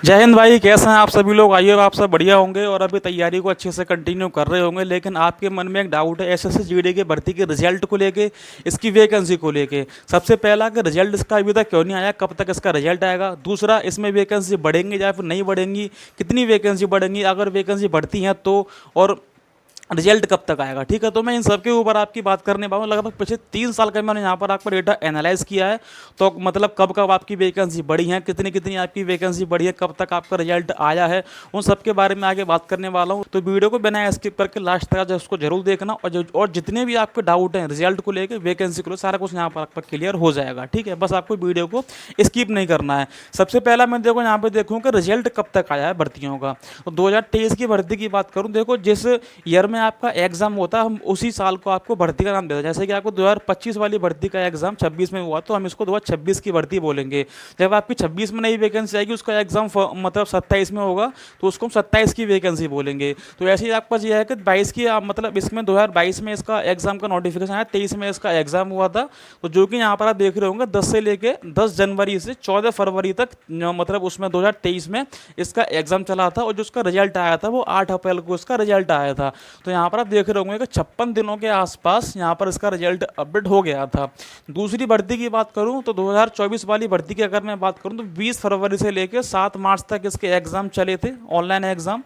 जय हिंद भाई, कैसे हैं आप सभी लोग। आइए, आप सब बढ़िया होंगे और अभी तैयारी को अच्छे से कंटिन्यू कर रहे होंगे। लेकिन आपके मन में एक डाउट है एसएससी जीडी की भर्ती के रिजल्ट को लेके, इसकी वैकेंसी को लेके। सबसे पहला कि रिजल्ट इसका अभी तक क्यों नहीं आया, कब तक इसका रिजल्ट आएगा। दूसरा, इसमें वैकेंसी बढ़ेंगी या फिर नहीं बढ़ेंगी, कितनी वैकेंसी बढ़ेंगी, अगर वैकेंसी बढ़ती हैं तो, और रिजल्ट कब तक आएगा। ठीक है, तो मैं इन सब के ऊपर आपकी बात करने वाला हूँ। लगभग पिछले 3 साल का मैंने यहाँ पर आपका डेटा एनालाइज किया है। तो मतलब कब कब आपकी वैकेंसी बढ़ी है, कितनी कितनी आपकी वैकेंसी बढ़ी है, कब तक आपका रिजल्ट आया है, उन सब के बारे में आगे बात करने वाला हूँ। तो वीडियो को बिना स्किप करके लास्ट तक उसको जरूर देखना, और जितने भी आपके डाउट हैं रिजल्ट को लेकर, वैकेंसी को लेकर, सारा कुछ यहाँ पर आपका क्लियर हो जाएगा। ठीक है, बस आपको वीडियो को स्किप नहीं करना है। सबसे पहला मैं देखो यहाँ पे देखूँ कि रिजल्ट कब तक आया है भर्तियों का। तो 2023 की भर्ती की बात करूँ, देखो जिस ईयर में आपका एग्जाम होता है, हम उसी साल को आपको भर्ती का नाम देते हैं। जैसे कि आपको 2025 वाली भर्ती का एग्जाम 26 में हुआ, तो हम इसको 2026 की भर्ती बोलेंगे। जब आपकी 26 में नई वैकेंसी आएगी, उसका एग्जाम मतलब 27 में होगा, तो उसको हम 27 की वैकेंसी बोलेंगे। तो ऐसे ही आपके पास यह है कि 22 की मतलब इसमें 2022 में इसका एग्जाम का नोटिफिकेशन आया, 23 में इसका एग्जाम हुआ था। तो जो कि यहाँ पर आप देख रहे होंगे 10 से लेके 10 जनवरी से 14 फरवरी तक, मतलब उसमें 2023 में इसका एग्जाम चला था, और जो उसका रिजल्ट आया था वो 8 अप्रैल को इसका रिजल्ट आया था। तो यहाँ पर आप देख रहे होंगे कि 56 दिनों के आसपास यहाँ पर इसका रिजल्ट अपडेट हो गया था। दूसरी भर्ती की बात करूँ तो 2024 वाली भर्ती की अगर मैं बात करूँ तो 20 फरवरी से लेकर 7 मार्च तक इसके एग्जाम चले थे, ऑनलाइन एग्जाम।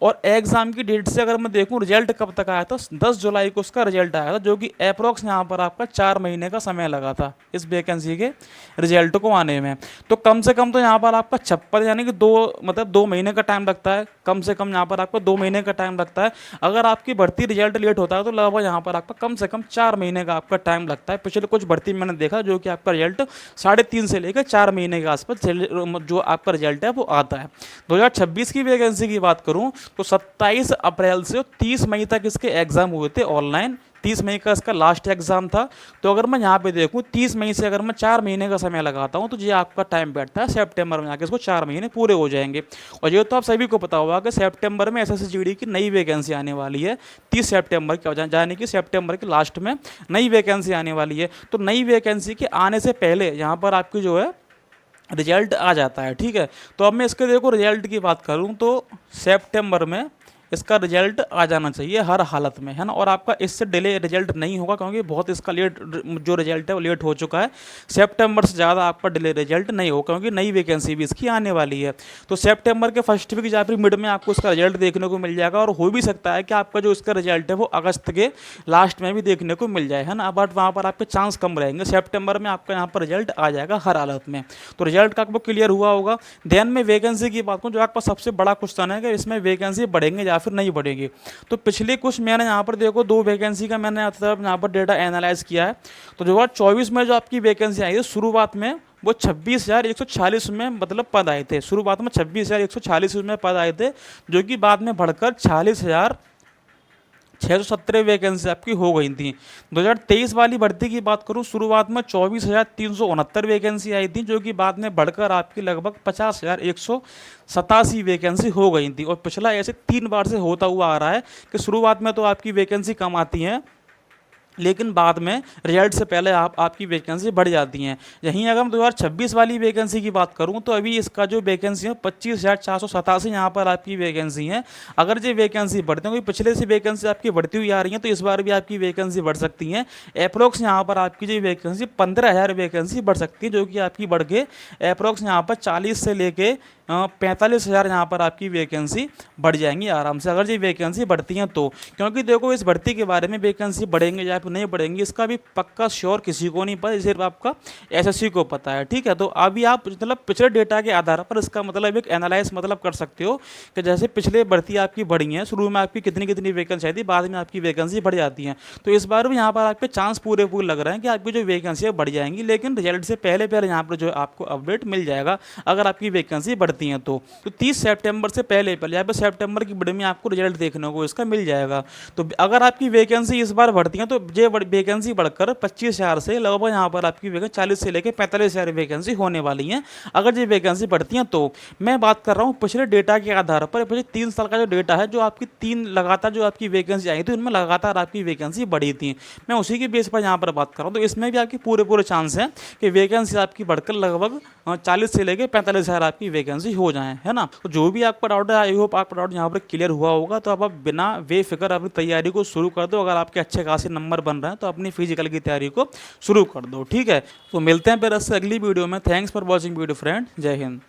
और एग्जाम की डेट से अगर मैं देखूं रिजल्ट कब तक आया था, 10 जुलाई को उसका रिजल्ट आया था, जो कि अप्रोक्स यहाँ पर आपका 4 महीने का समय लगा था इस वैकेंसी के रिजल्ट को आने में। तो कम से कम तो यहाँ पर आपका 56 यानी कि 2 महीने का टाइम लगता है। कम से कम यहाँ पर आपको 2 महीने का टाइम लगता है। अगर आपकी भर्ती रिजल्ट लेट होता है तो लगभग यहाँ पर आपका कम से कम 4 महीने का आपका टाइम लगता है। पिछले कुछ भर्ती मैंने देखा जो कि आपका रिजल्ट 3.5 से लेकर 4 महीने के आसपास जो आपका रिजल्ट है वो आता है। 2026 की वैकेंसी की बात करूँ तो 27 अप्रैल से 30 मई तक इसके एग्जाम हुए थे ऑनलाइन। 30 मई का इसका लास्ट एग्जाम था। तो अगर मैं यहाँ पे देखूँ 30 मई से अगर मैं 4 महीने का समय लगाता हूँ, तो ये आपका टाइम बैठता है सितंबर में आके इसको 4 महीने पूरे हो जाएंगे। और ये तो आप सभी को पता होगा कि सितंबर में एसएससी जीडी की नई वैकेंसी आने वाली है। 30 सितंबर की, यानी कि सितंबर के लास्ट में नई वैकेंसी आने वाली है। तो नई वैकेंसी के आने से पहले यहाँ पर आपकी जो है रिजल्ट आ जाता है। ठीक है, तो अब मैं इसके देखो रिजल्ट की बात करूँ तो सितंबर में इसका रिजल्ट आ जाना चाहिए हर हालत में, है ना। और आपका इससे डिले रिजल्ट नहीं होगा, क्योंकि बहुत इसका लेट जो रिजल्ट है वो लेट हो चुका है। सितंबर से ज़्यादा आपका डिले रिजल्ट नहीं होगा, क्योंकि नई वैकेंसी भी इसकी आने वाली है। तो सितंबर के फर्स्ट वीक या फिर मिड में आपको इसका रिजल्ट देखने को मिल जाएगा। और हो भी सकता है कि आपका जो इसका रिजल्ट है वो अगस्त के लास्ट में भी देखने को मिल जाए, है ना। बट वहाँ पर आपके चांस कम रहेंगे। सितंबर में आपका यहाँ पर रिजल्ट आ जाएगा हर हालत में। तो रिजल्ट का आपको क्लियर हुआ होगा। ध्यान में वैकेंसी की बात करूँ, जो आपका सबसे बड़ा क्वेश्चन है कि इसमें वैकेंसी बढ़ेंगे या फिर नहीं बढ़ेगी। तो पिछले कुछ मैंने यहाँ पर देखो 2 वैकेंसी का मैंने यहाँ पर डेटा एनालाइज किया है। तो 2024 में जो आपकी वैकेंसी आई है, शुरुआत में वो 26,146 में मतलब पद आए थे। शुरुआत में 26,146 में पद आए थे, जो कि बाद में बढ़कर 46,617 वैकेंसी आपकी हो गई थी। 2023 वाली भर्ती की बात करूं, शुरुआत में 24,369 वैकेंसी आई थी, जो कि बाद में बढ़कर आपकी लगभग 50,187 वैकेंसी हो गई थी। और पिछला ऐसे 3 बार से होता हुआ आ रहा है कि शुरुआत में तो आपकी वैकेंसी कम आती हैं, लेकिन बाद में रिजल्ट से पहले आपकी वैकेंसी बढ़ जाती हैं। यहीं अगर हम 2026 वाली वैकेंसी की बात करूं तो अभी इसका जो वैकेंसी है 25,487 यहाँ पर आपकी वैकेंसी है। अगर ये वैकेंसी बढ़ती है, क्योंकि पिछले से वैकेंसी आपकी बढ़ती हुई आ रही है, तो इस बार भी आपकी वैकेंसी बढ़ सकती है। अप्रोक्स यहाँ पर आपकी जो वैकेंसी 15,000 वैकेंसी बढ़ सकती है, जो कि आपकी बढ़ के अप्रोक्स यहाँ पर 40 से लेके 45,000 यहाँ पर आपकी वैकेंसी बढ़ जाएंगी आराम से, अगर ये वैकेंसी बढ़ती हैं तो। क्योंकि देखो इस भर्ती के बारे में वैकेंसी बढ़ेंगे या फिर नहीं बढ़ेंगी इसका भी पक्का श्योर किसी को नहीं पता, सिर्फ आपका एसएससी को पता है। ठीक है, तो अभी आप मतलब पिछले डेटा के आधार पर इसका मतलब एक एनालाइज मतलब कर सकते हो कि जैसे पिछले भर्ती आपकी बढ़ी है, शुरू में आपकी कितनी कितनी वैकेंसी आई थी, बाद में आपकी वैकेंसी बढ़ जाती है। तो इस बार भी यहाँ पर आपके चांस पूरे पूरे लग रहे हैं कि आपकी जो वैकेंसी है बढ़ जाएंगी, लेकिन रिजल्ट से पहले पहले यहाँ पर जो आपको अपडेट मिल जाएगा अगर आपकी वैकेंसी बढ़ती हैं तो। 30 सितंबर से पहले पहले यहाँ पर सितंबर की मिड में आपको रिजल्ट देखने को इसका मिल जाएगा। तो अगर आपकी वैकेंसी इस बार बढ़ती है तो ये वैकेंसी बढ़कर 25,000 से लगभग यहाँ पर आपकी वैकेंसी 40 से लेकर 45,000 वैकेंसी होने वाली हैं अगर ये वैकेंसी बढ़ती हैं तो। मैं बात कर रहा हूँ पिछले डेटा के आधार पर, पिछले 3 साल का जो डेटा है, जो आपकी 3 लगातार जो आपकी वैकेंसी आई थी उनमें लगातार आपकी वैकेंसी बढ़ी थी, मैं उसी के बेस पर यहाँ पर बात कर रहा हूँ। तो इसमें भी आपकी पूरे चांस हैं कि वैकेंसी आपकी बढ़कर लगभग 40 से लेकर 45,000 आपकी वैकेंसी हो जाए, है ना। तो जो भी आपका डाउट है, आई होप आपका डाउट यहाँ पर क्लियर हुआ होगा। तो अब आप बिना बेफिक्र अपनी तैयारी को शुरू कर दो। अगर आपके अच्छे खासे नंबर बन रहे हैं तो अपनी फिजिकल की तैयारी को शुरू कर दो, ठीक है। तो मिलते हैं फिर इससे अगली वीडियो में। Thanks for watching video friend, जय हिंद।